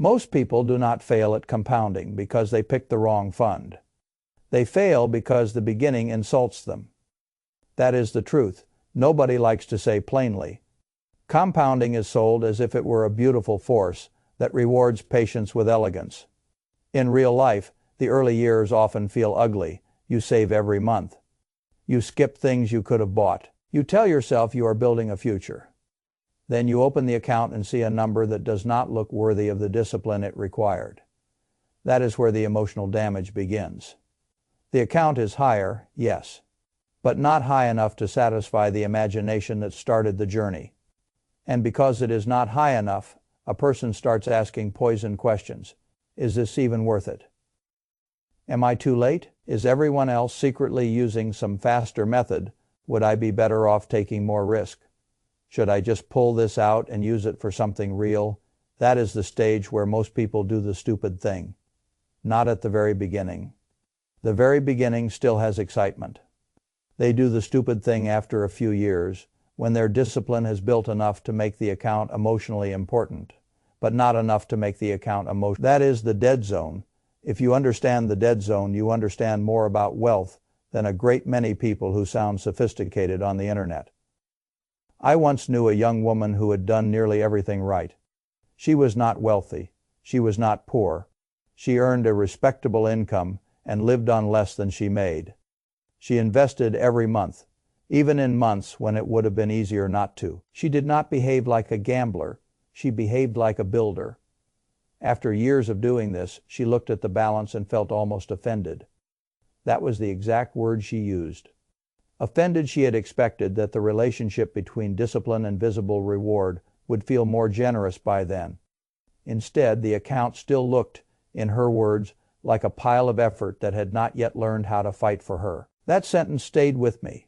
Most people do not fail at compounding because they picked the wrong fund. They fail because the beginning insults them. That is the truth. Nobody likes to say plainly. Compounding is sold as if it were a beautiful force that rewards patience with elegance. In real life, the early years often feel ugly. You save every month. You skip things you could have bought. You tell yourself you are building a future. Then you open the account and see a number that does not look worthy of the discipline it required. That is where the emotional damage begins. The account is higher, yes, but not high enough to satisfy the imagination that started the journey. And because it is not high enough, a person starts asking poison questions. Is this even worth it? Am I too late? Is everyone else secretly using some faster method? Would I be better off taking more risk? Should I just pull this out and use it for something real? That is the stage where most people do the stupid thing. Not at the very beginning. The very beginning still has excitement. They do the stupid thing after a few years, when their discipline has built enough to make the account emotionally important, but not enough to make the account emotional. That is the dead zone. If you understand the dead zone, you understand more about wealth than a great many people who sound sophisticated on the internet. I once knew a young woman who had done nearly everything right. She was not wealthy. She was not poor. She earned a respectable income and lived on less than she made. She invested every month, even in months when it would have been easier not to. She did not behave like a gambler. She behaved like a builder. After years of doing this, she looked at the balance and felt almost offended. That was the exact word she used. Offended. She had expected that the relationship between discipline and visible reward would feel more generous by then. Instead, the account still looked, in her words, like a pile of effort that had not yet learned how to fight for her. That sentence stayed with me.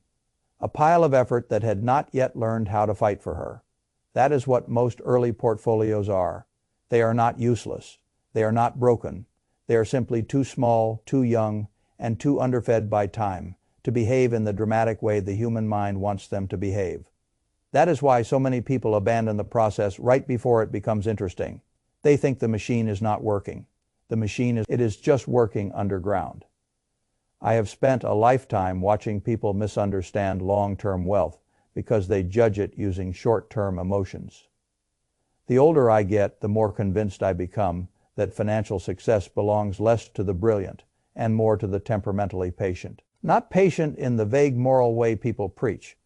A pile of effort that had not yet learned how to fight for her. That is what most early portfolios are. They are not useless. They are not broken. They are simply too small, too young, and too underfed by time to behave in the dramatic way the human mind wants them to behave. That is why so many people abandon the process right before it becomes interesting. They think the machine is not working. It is just working underground. I have spent a lifetime watching people misunderstand long-term wealth because they judge it using short-term emotions. The older I get, the more convinced I become that financial success belongs less to the brilliant and more to the temperamentally patient. Not patient in the vague moral way people preach.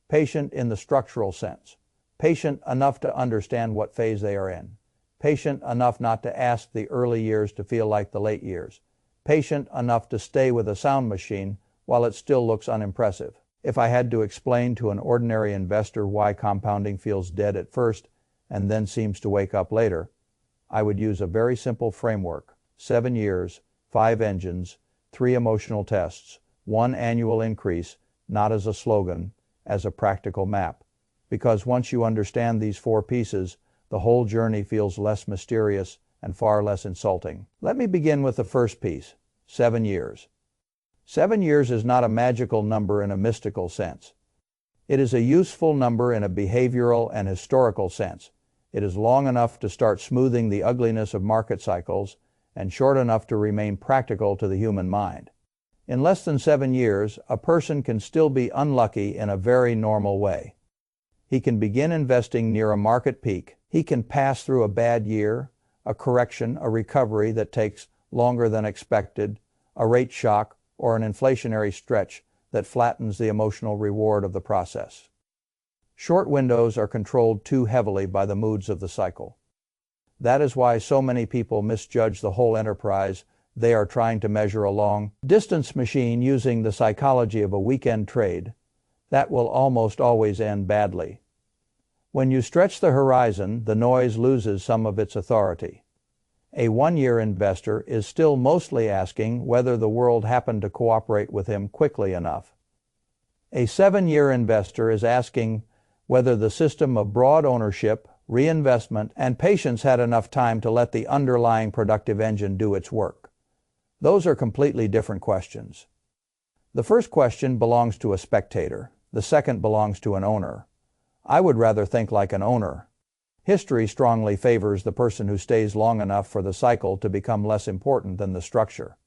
Patient in the structural sense. Patient enough to understand what phase they are in. Patient enough not to ask the early years to feel like the late years. Patient enough to stay with a sound machine while it still looks unimpressive. If I had to explain to an ordinary investor why compounding feels dead at first and then seems to wake up later, I would use a very simple framework. 7 years, 5 engines, 3 emotional tests, 1 annual increase, not as a slogan, as a practical map. Because once you understand these 4 pieces, the whole journey feels less mysterious and far less insulting. Let me begin with the first piece, 7 years. 7 years is not a magical number in a mystical sense. It is a useful number in a behavioral and historical sense. It is long enough to start smoothing the ugliness of market cycles and short enough to remain practical to the human mind. In less than 7 years, a person can still be unlucky in a very normal way. He can begin investing near a market peak. He can pass through a bad year, a correction, a recovery that takes longer than expected, a rate shock, or an inflationary stretch that flattens the emotional reward of the process. Short windows are controlled too heavily by the moods of the cycle. That is why so many people misjudge the whole enterprise. They are trying to measure a long-distance machine using the psychology of a weekend trade. That will almost always end badly. When you stretch the horizon, the noise loses some of its authority. A 1-year investor is still mostly asking whether the world happened to cooperate with him quickly enough. A 7-year investor is asking whether the system of broad ownership, reinvestment, and patience had enough time to let the underlying productive engine do its work. Those are completely different questions. The first question belongs to a spectator. The second belongs to an owner. I would rather think like an owner. History strongly favors the person who stays long enough for the cycle to become less important than the structure.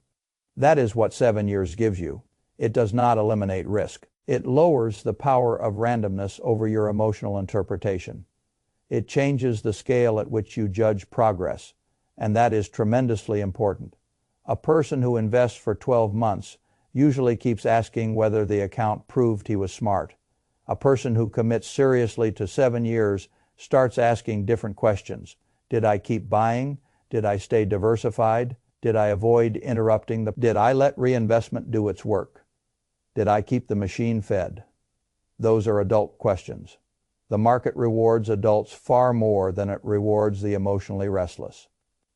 That is what 7 years gives you. It does not eliminate risk. It lowers the power of randomness over your emotional interpretation. It changes the scale at which you judge progress, and that is tremendously important. A person who invests for 12 months usually keeps asking whether the account proved he was smart. A person who commits seriously to 7 years starts asking different questions. Did I keep buying? Did I stay diversified? Did I avoid interrupting Did I let reinvestment do its work? Did I keep the machine fed? Those are adult questions. The market rewards adults far more than it rewards the emotionally restless.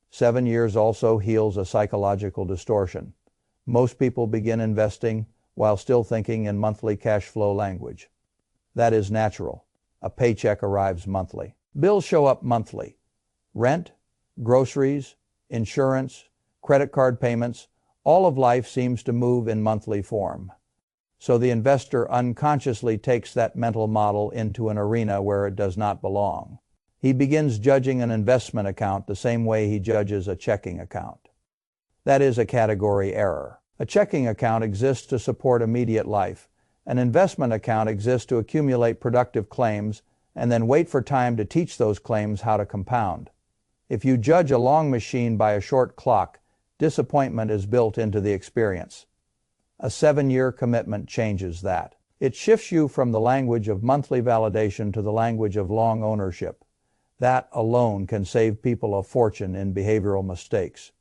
7 years also heals a psychological distortion. Most people begin investing while still thinking in monthly cash flow language. That is natural. A paycheck arrives monthly. Bills show up monthly. Rent, groceries, insurance, credit card payments, all of life seems to move in monthly form. So the investor unconsciously takes that mental model into an arena where it does not belong. He begins judging an investment account the same way he judges a checking account. That is a category error. A checking account exists to support immediate life. An investment account exists to accumulate productive claims and then wait for time to teach those claims how to compound. If you judge a long machine by a short clock, disappointment is built into the experience. A 7-year commitment changes that. It shifts you from the language of monthly validation to the language of long ownership. That alone can save people a fortune in behavioral mistakes.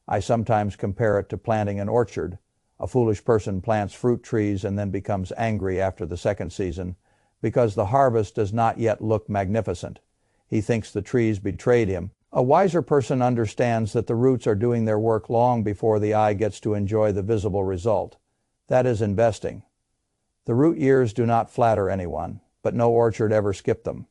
I sometimes compare it to planting an orchard. A foolish person plants fruit trees and then becomes angry after the second season because the harvest does not yet look magnificent. He thinks the trees betrayed him. A wiser person understands that the roots are doing their work long before the eye gets to enjoy the visible result. That is investing. The root years do not flatter anyone, but no orchard ever skipped them.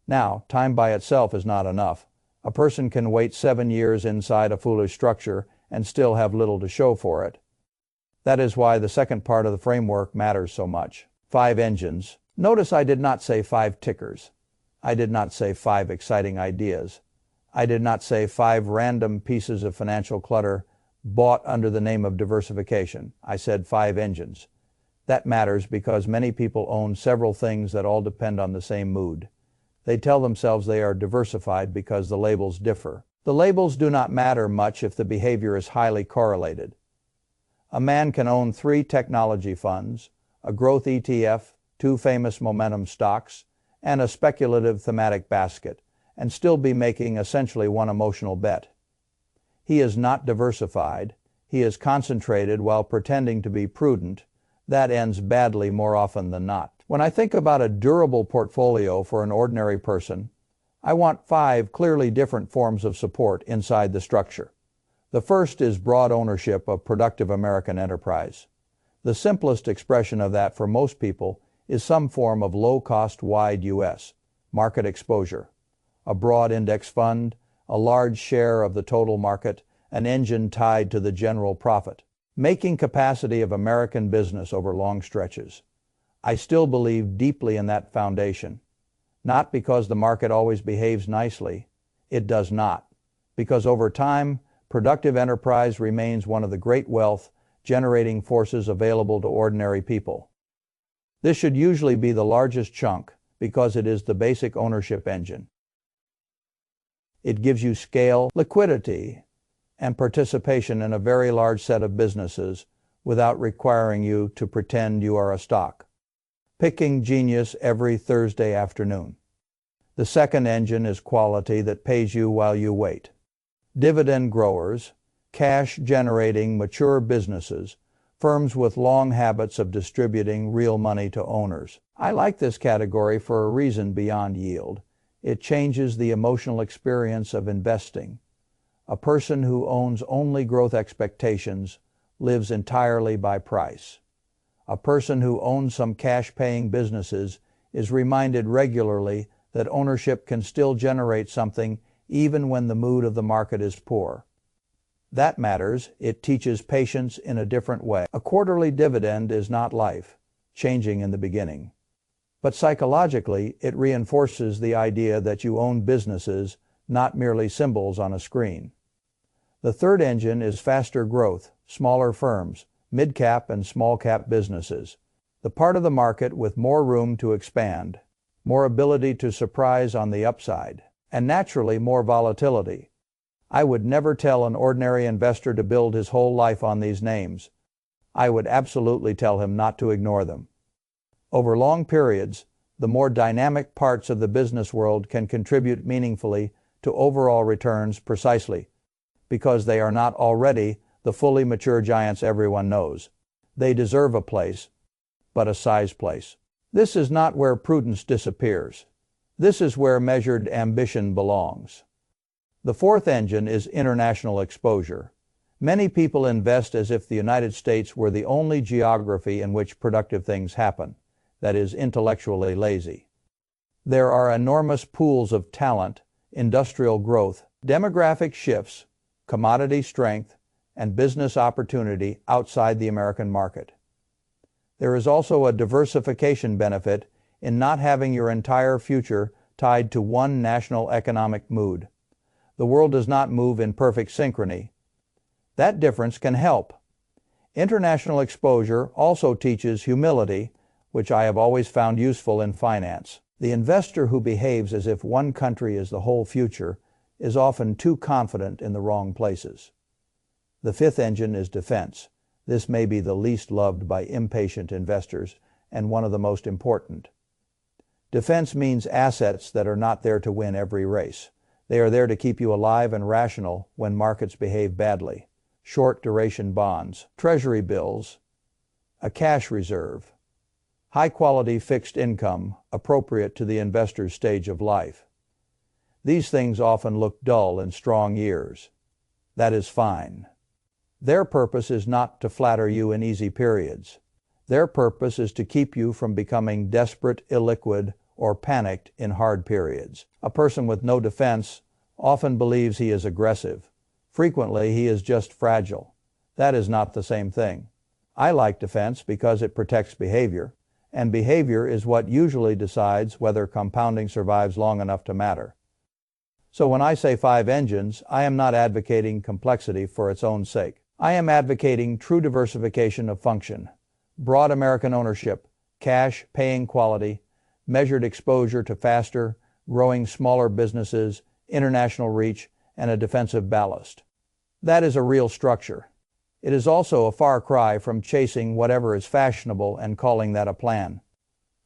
Now, time by itself is not enough. A person can wait 7 years inside a foolish structure and still have little to show for it. That is why the second part of the framework matters so much. 5 engines. Notice I did not say 5 tickers. I did not say 5 exciting ideas. I did not say 5 random pieces of financial clutter bought under the name of diversification. I said 5 engines. That matters because many people own several things that all depend on the same mood. They tell themselves they are diversified because the labels differ. The labels do not matter much if the behavior is highly correlated. A man can own 3 technology funds, a growth ETF, 2 famous momentum stocks, and a speculative thematic basket, and still be making essentially one emotional bet. He is not diversified. He is concentrated while pretending to be prudent. That ends badly more often than not. When I think about a durable portfolio for an ordinary person, I want 5 clearly different forms of support inside the structure. The first is broad ownership of productive American enterprise. The simplest expression of that for most people is some form of low-cost wide U.S. market exposure. A broad index fund, a large share of the total market, an engine tied to the general profit, making capacity of American business over long stretches. I still believe deeply in that foundation. Not because the market always behaves nicely. It does not. Because over time, productive enterprise remains one of the great wealth-generating forces available to ordinary people. This should usually be the largest chunk because it is the basic ownership engine. It gives you scale, liquidity, and participation in a very large set of businesses without requiring you to pretend you are a stock. Picking genius every Thursday afternoon. The second engine is quality that pays you while you wait. Dividend growers, cash-generating mature businesses, firms with long habits of distributing real money to owners. I like this category for a reason beyond yield. It changes the emotional experience of investing. A person who owns only growth expectations lives entirely by price. A person who owns some cash-paying businesses is reminded regularly that ownership can still generate something even when the mood of the market is poor. That matters. It teaches patience in a different way. A quarterly dividend is not life, changing in the beginning. But psychologically, it reinforces the idea that you own businesses, not merely symbols on a screen. The third engine is faster growth, smaller firms, mid-cap and small-cap businesses, the part of the market with more room to expand, more ability to surprise on the upside, and naturally more volatility. I would never tell an ordinary investor to build his whole life on these names. I would absolutely tell him not to ignore them. Over long periods, the more dynamic parts of the business world can contribute meaningfully to overall returns precisely because they are not already the fully mature giants everyone knows. They deserve a place, but a size place. This is not where prudence disappears. This is where measured ambition belongs. The fourth engine is international exposure. Many people invest as if the United States were the only geography in which productive things happen, that is, intellectually lazy. There are enormous pools of talent, industrial growth, demographic shifts, commodity strength, and business opportunity outside the American market. There is also a diversification benefit in not having your entire future tied to one national economic mood. The world does not move in perfect synchrony. That difference can help. International exposure also teaches humility, which I have always found useful in finance. The investor who behaves as if one country is the whole future is often too confident in the wrong places. The fifth engine is defense. This may be the least loved by impatient investors and one of the most important. Defense means assets that are not there to win every race. They are there to keep you alive and rational when markets behave badly. Short-duration bonds, treasury bills, a cash reserve, high-quality fixed income appropriate to the investor's stage of life. These things often look dull in strong years. That is fine. Their purpose is not to flatter you in easy periods. Their purpose is to keep you from becoming desperate, illiquid, or panicked in hard periods. A person with no defense often believes he is aggressive. Frequently, he is just fragile. That is not the same thing. I like defense because it protects behavior, and behavior is what usually decides whether compounding survives long enough to matter. So when I say 5 engines, I am not advocating complexity for its own sake. I am advocating true diversification of function, broad American ownership, cash-paying quality, measured exposure to faster, growing smaller businesses, international reach, and a defensive ballast. That is a real structure. It is also a far cry from chasing whatever is fashionable and calling that a plan.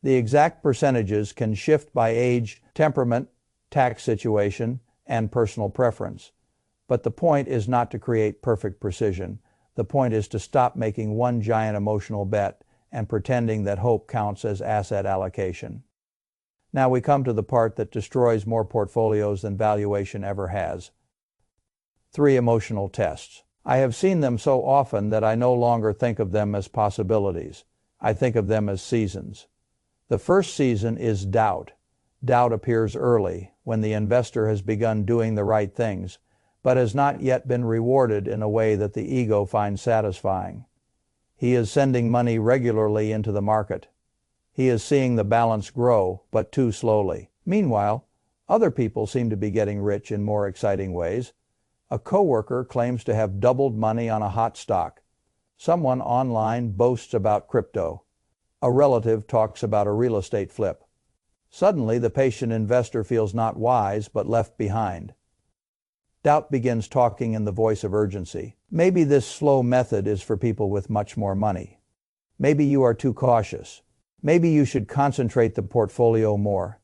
The exact percentages can shift by age, temperament, tax situation, and personal preference. But the point is not to create perfect precision. The point is to stop making one giant emotional bet and pretending that hope counts as asset allocation. Now we come to the part that destroys more portfolios than valuation ever has. 3 emotional tests. I have seen them so often that I no longer think of them as possibilities. I think of them as seasons. The first season is doubt. Doubt appears early, when the investor has begun doing the right things, but has not yet been rewarded in a way that the ego finds satisfying. He is sending money regularly into the market. He is seeing the balance grow, but too slowly. Meanwhile, other people seem to be getting rich in more exciting ways. A coworker claims to have doubled money on a hot stock. Someone online boasts about crypto. A relative talks about a real estate flip. Suddenly, the patient investor feels not wise, but left behind. Doubt begins talking in the voice of urgency. Maybe this slow method is for people with much more money. Maybe you are too cautious. Maybe you should concentrate the portfolio more.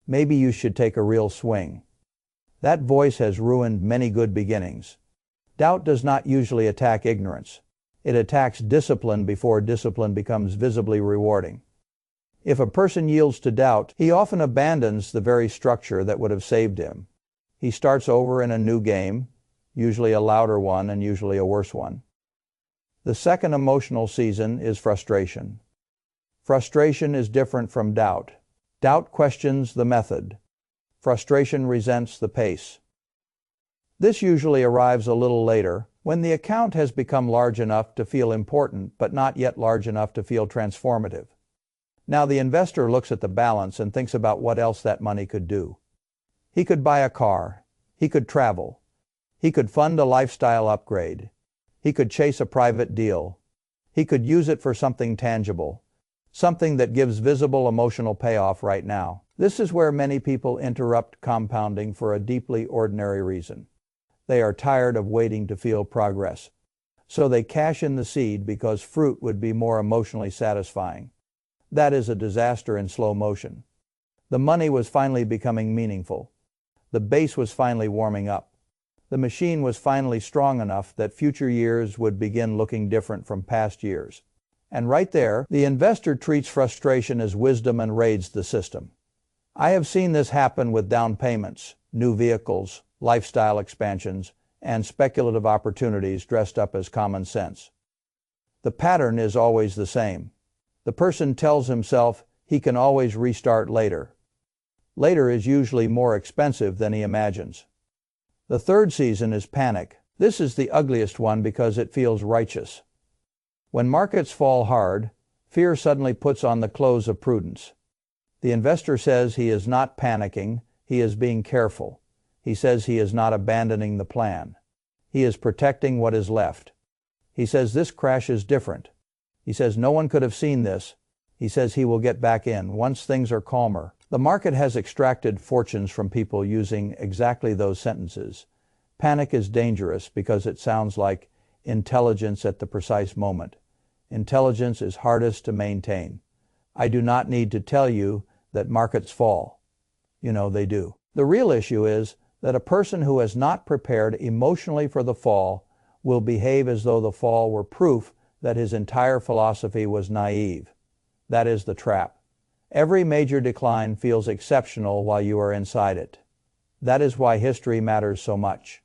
Maybe you should take a real swing. That voice has ruined many good beginnings. Doubt does not usually attack ignorance. It attacks discipline before discipline becomes visibly rewarding. If a person yields to doubt, he often abandons the very structure that would have saved him. He starts over in a new game, usually a louder one and usually a worse one. The second emotional season is frustration. Frustration is different from doubt. Doubt questions the method. Frustration resents the pace. This usually arrives a little later, when the account has become large enough to feel important, but not yet large enough to feel transformative. Now the investor looks at the balance and thinks about what else that money could do. He could buy a car. He could travel. He could fund a lifestyle upgrade. He could chase a private deal. He could use it for something tangible, something that gives visible emotional payoff right now. This is where many people interrupt compounding for a deeply ordinary reason. They are tired of waiting to feel progress. So they cash in the seed because fruit would be more emotionally satisfying. That is a disaster in slow motion. The money was finally becoming meaningful. The base was finally warming up. The machine was finally strong enough that future years would begin looking different from past years. And right there, the investor treats frustration as wisdom and raids the system. I have seen this happen with down payments, new vehicles, lifestyle expansions, and speculative opportunities dressed up as common sense. The pattern is always the same. The person tells himself he can always restart later. Later is usually more expensive than he imagines. The third season is panic. This is the ugliest one because it feels righteous. When markets fall hard, fear suddenly puts on the clothes of prudence. The investor says he is not panicking, he is being careful. He says he is not abandoning the plan. He is protecting what is left. He says this crash is different. He says no one could have seen this. He says he will get back in once things are calmer. The market has extracted fortunes from people using exactly those sentences. Panic is dangerous because it sounds like intelligence at the precise moment. Intelligence is hardest to maintain. I do not need to tell you that markets fall. You know they do. The real issue is that a person who has not prepared emotionally for the fall will behave as though the fall were proof that his entire philosophy was naive. That is the trap. Every major decline feels exceptional while you are inside it. That is why history matters so much.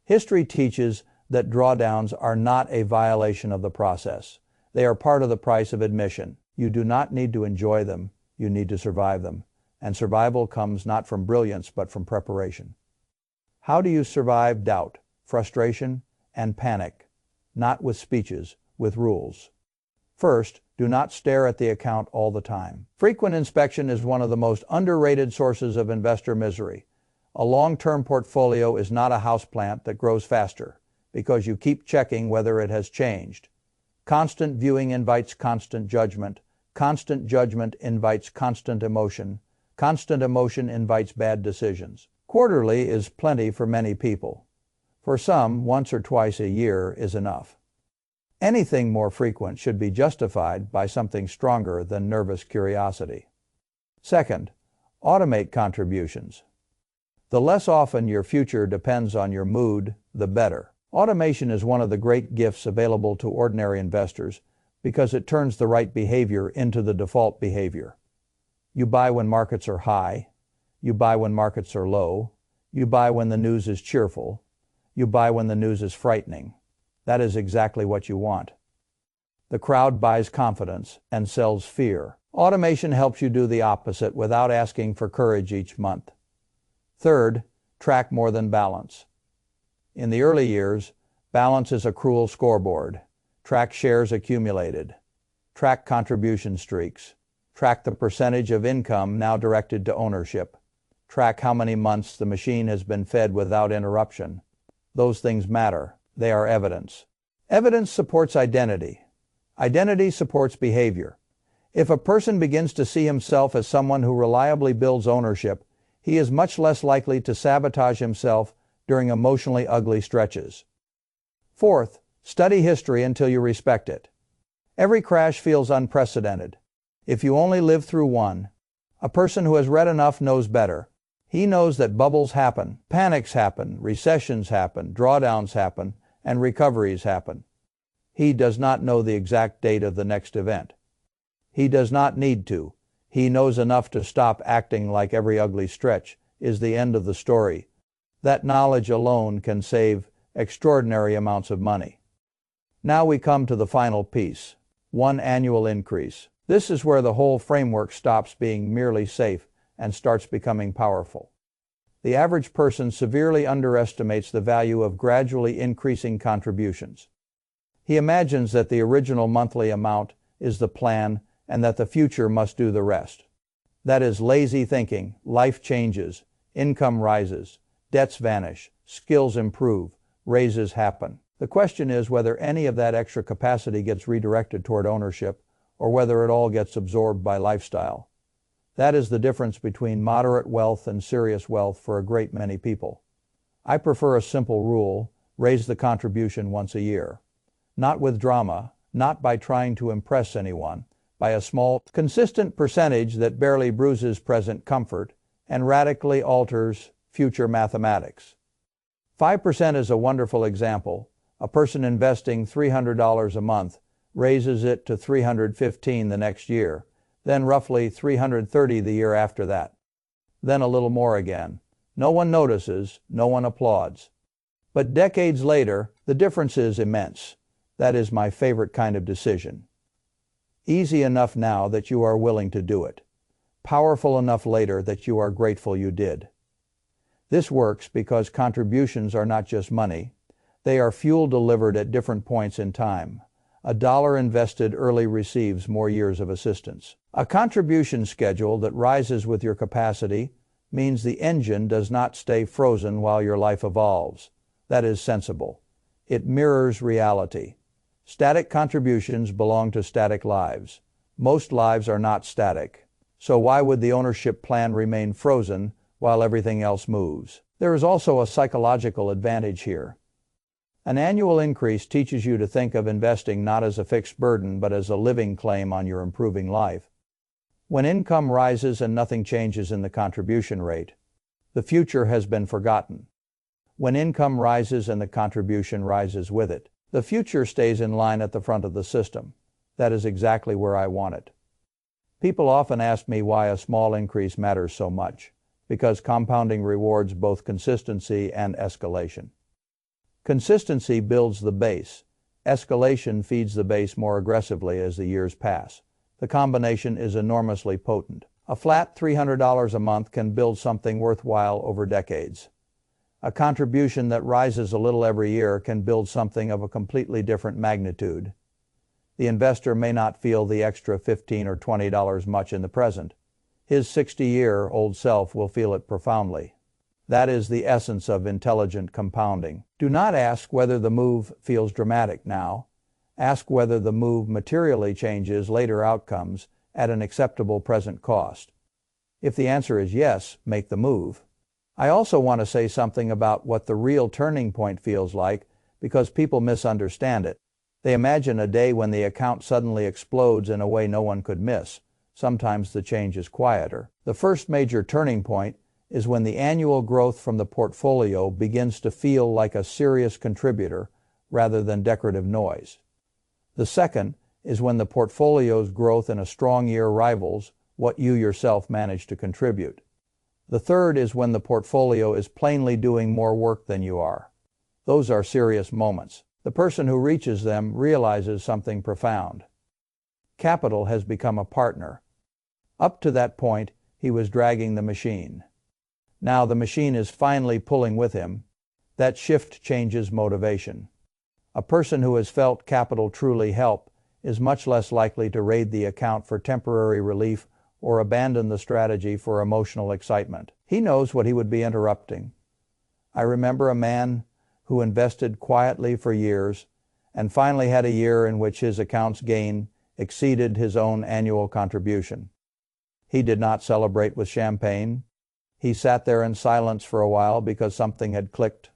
History teaches that drawdowns are not a violation of the process. They are part of the price of admission. You do not need to enjoy them. You need to survive them. And survival comes not from brilliance, but from preparation. How do you survive doubt, frustration, and panic? Not with speeches, with rules. First, do not stare at the account all the time. Frequent inspection is one of the most underrated sources of investor misery. A long-term portfolio is not a houseplant that grows faster, because you keep checking whether it has changed. Constant viewing invites constant judgment. Constant judgment invites constant emotion. Constant emotion invites bad decisions. Quarterly is plenty for many people. For some, once or twice a year is enough. Anything more frequent should be justified by something stronger than nervous curiosity. Second, automate contributions. The less often your future depends on your mood, the better. Automation is one of the great gifts available to ordinary investors because it turns the right behavior into the default behavior. You buy when markets are high. You buy when markets are low. You buy when the news is cheerful. You buy when the news is frightening. That is exactly what you want. The crowd buys confidence and sells fear. Automation helps you do the opposite without asking for courage each month. Third, track more than balance. In the early years, balance is a cruel scoreboard. Track shares accumulated. Track contribution streaks. Track the percentage of income now directed to ownership. Track how many months the machine has been fed without interruption. Those things matter. They are evidence. Evidence supports identity. Identity supports behavior. If a person begins to see himself as someone who reliably builds ownership, he is much less likely to sabotage himself during emotionally ugly stretches. Fourth, study history until you respect it. Every crash feels unprecedented. If you only live through one, a person who has read enough knows better. He knows that bubbles happen, panics happen, recessions happen, drawdowns happen, and recoveries happen. He does not know the exact date of the next event. He does not need to. He knows enough to stop acting like every ugly stretch is the end of the story. That knowledge alone can save extraordinary amounts of money. Now we come to the final piece, one annual increase. This is where the whole framework stops being merely safe and starts becoming powerful. The average person severely underestimates the value of gradually increasing contributions. He imagines that the original monthly amount is the plan and that the future must do the rest. That is lazy thinking. Life changes, income rises, debts vanish, skills improve, raises happen. The question is whether any of that extra capacity gets redirected toward ownership or whether it all gets absorbed by lifestyle. That is the difference between moderate wealth and serious wealth for a great many people. I prefer a simple rule: raise the contribution once a year. Not with drama, not by trying to impress anyone, by a small, consistent percentage that barely bruises present comfort and radically alters future mathematics. 5% is a wonderful example. A person investing $300 a month raises it to $315 the next year, then roughly $330 the year after that. Then a little more again. No one notices, no one applauds. But decades later, the difference is immense. That is my favorite kind of decision. Easy enough now that you are willing to do it. Powerful enough later that you are grateful you did. This works because contributions are not just money. They are fuel delivered at different points in time. A dollar invested early receives more years of assistance. A contribution schedule that rises with your capacity means the engine does not stay frozen while your life evolves. That is sensible. It mirrors reality. Static contributions belong to static lives. Most lives are not static. So why would the ownership plan remain frozen while everything else moves? There is also a psychological advantage here. An annual increase teaches you to think of investing not as a fixed burden but as a living claim on your improving life. When income rises and nothing changes in the contribution rate, the future has been forgotten. When income rises and the contribution rises with it, the future stays in line at the front of the system. That is exactly where I want it. People often ask me why a small increase matters so much, because compounding rewards both consistency and escalation. Consistency builds the base. Escalation feeds the base more aggressively as the years pass. The combination is enormously potent. A flat $300 a month can build something worthwhile over decades. A contribution that rises a little every year can build something of a completely different magnitude. The investor may not feel the extra $15 or $20 much in the present. His 60-year-old self will feel it profoundly. That is the essence of intelligent compounding. Do not ask whether the move feels dramatic now. Ask whether the move materially changes later outcomes at an acceptable present cost. If the answer is yes, make the move. I also want to say something about what the real turning point feels like, because people misunderstand it. They imagine a day when the account suddenly explodes in a way no one could miss. Sometimes the change is quieter. The first major turning point is when the annual growth from the portfolio begins to feel like a serious contributor rather than decorative noise. The second is when the portfolio's growth in a strong year rivals what you yourself managed to contribute. The third is when the portfolio is plainly doing more work than you are. Those are serious moments. The person who reaches them realizes something profound. Capital has become a partner. Up to that point, he was dragging the machine. Now the machine is finally pulling with him. That shift changes motivation. A person who has felt capital truly help is much less likely to raid the account for temporary relief or abandon the strategy for emotional excitement. He knows what he would be interrupting. I remember a man who invested quietly for years and finally had a year in which his account's gain exceeded his own annual contribution. He did not celebrate with champagne. He sat there in silence for a while because something had clicked.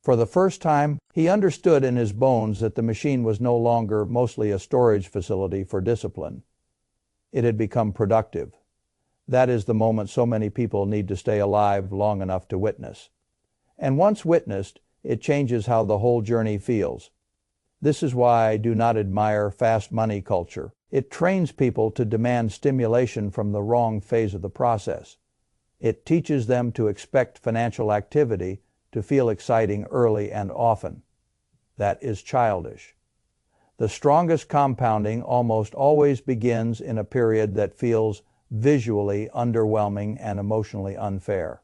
For the first time, he understood in his bones that the machine was no longer mostly a storage facility for discipline. It had become productive. That is the moment so many people need to stay alive long enough to witness. And once witnessed, it changes how the whole journey feels. This is why I do not admire fast money culture. It trains people to demand stimulation from the wrong phase of the process. It teaches them to expect financial activity to feel exciting early and often. That is childish. The strongest compounding almost always begins in a period that feels visually underwhelming and emotionally unfair.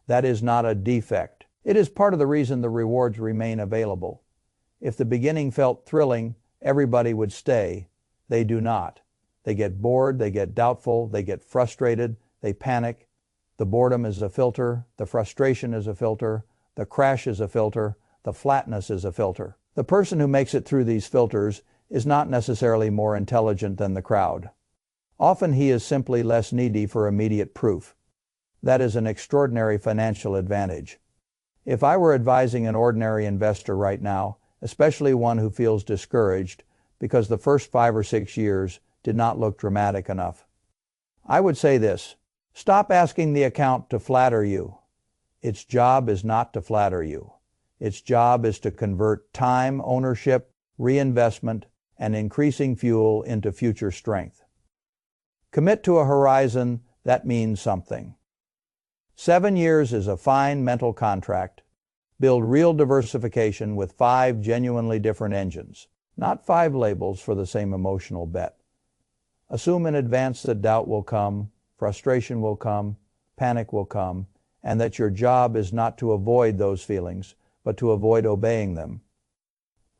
That is not a defect. It is part of the reason the rewards remain available. If the beginning felt thrilling, everybody would stay. They do not. They get bored, they get doubtful, they get frustrated, they panic. The boredom is a filter, the frustration is a filter, the crash is a filter, the flatness is a filter. The person who makes it through these filters is not necessarily more intelligent than the crowd. Often he is simply less needy for immediate proof. That is an extraordinary financial advantage. If I were advising an ordinary investor right now, especially one who feels discouraged because the first 5 or 6 years did not look dramatic enough, I would say this: stop asking the account to flatter you. Its job is not to flatter you. Its job is to convert time, ownership, reinvestment, and increasing fuel into future strength. Commit to a horizon that means something. 7 years is a fine mental contract. Build real diversification with 5 genuinely different engines, not 5 labels for the same emotional bet. Assume in advance that doubt will come, frustration will come, panic will come, and that your job is not to avoid those feelings, but to avoid obeying them.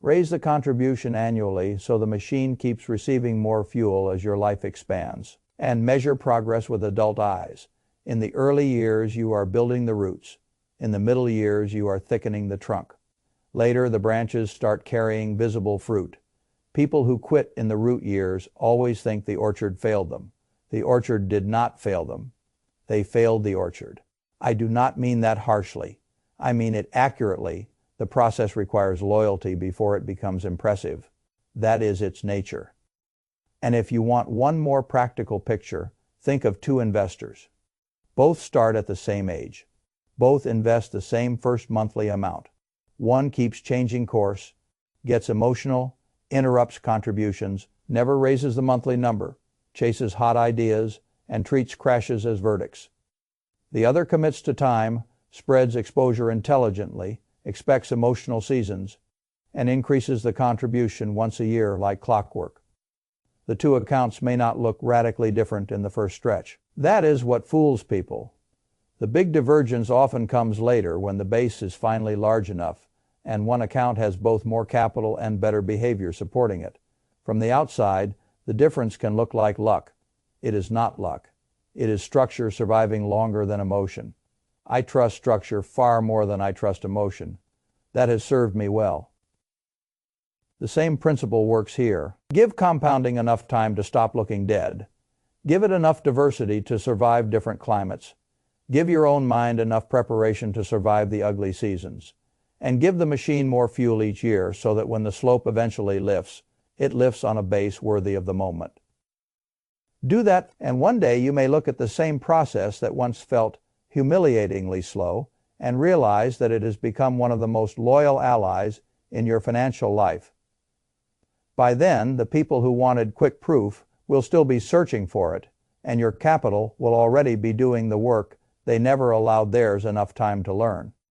Raise the contribution annually so the machine keeps receiving more fuel as your life expands, and measure progress with adult eyes. In the early years, you are building the roots. In the middle years, you are thickening the trunk. Later, the branches start carrying visible fruit. People who quit in the root years always think the orchard failed them. The orchard did not fail them. They failed the orchard. I do not mean that harshly. I mean it accurately. The process requires loyalty before it becomes impressive. That is its nature. And if you want one more practical picture, think of 2 investors. Both start at the same age. Both invest the same first monthly amount. One keeps changing course, gets emotional, interrupts contributions, never raises the monthly number, chases hot ideas, and treats crashes as verdicts. The other commits to time, spreads exposure intelligently, expects emotional seasons, and increases the contribution once a year like clockwork. The 2 accounts may not look radically different in the first stretch. That is what fools people. The big divergence often comes later when the base is finally large enough and one account has both more capital and better behavior supporting it. From the outside, the difference can look like luck. It is not luck. It is structure surviving longer than emotion. I trust structure far more than I trust emotion. That has served me well. The same principle works here. Give compounding enough time to stop looking dead. Give it enough diversity to survive different climates. Give your own mind enough preparation to survive the ugly seasons. And give the machine more fuel each year so that when the slope eventually lifts, it lifts on a base worthy of the moment. Do that, and one day you may look at the same process that once felt humiliatingly slow and realize that it has become one of the most loyal allies in your financial life. By then, the people who wanted quick proof will still be searching for it, and your capital will already be doing the work they never allowed theirs enough time to learn.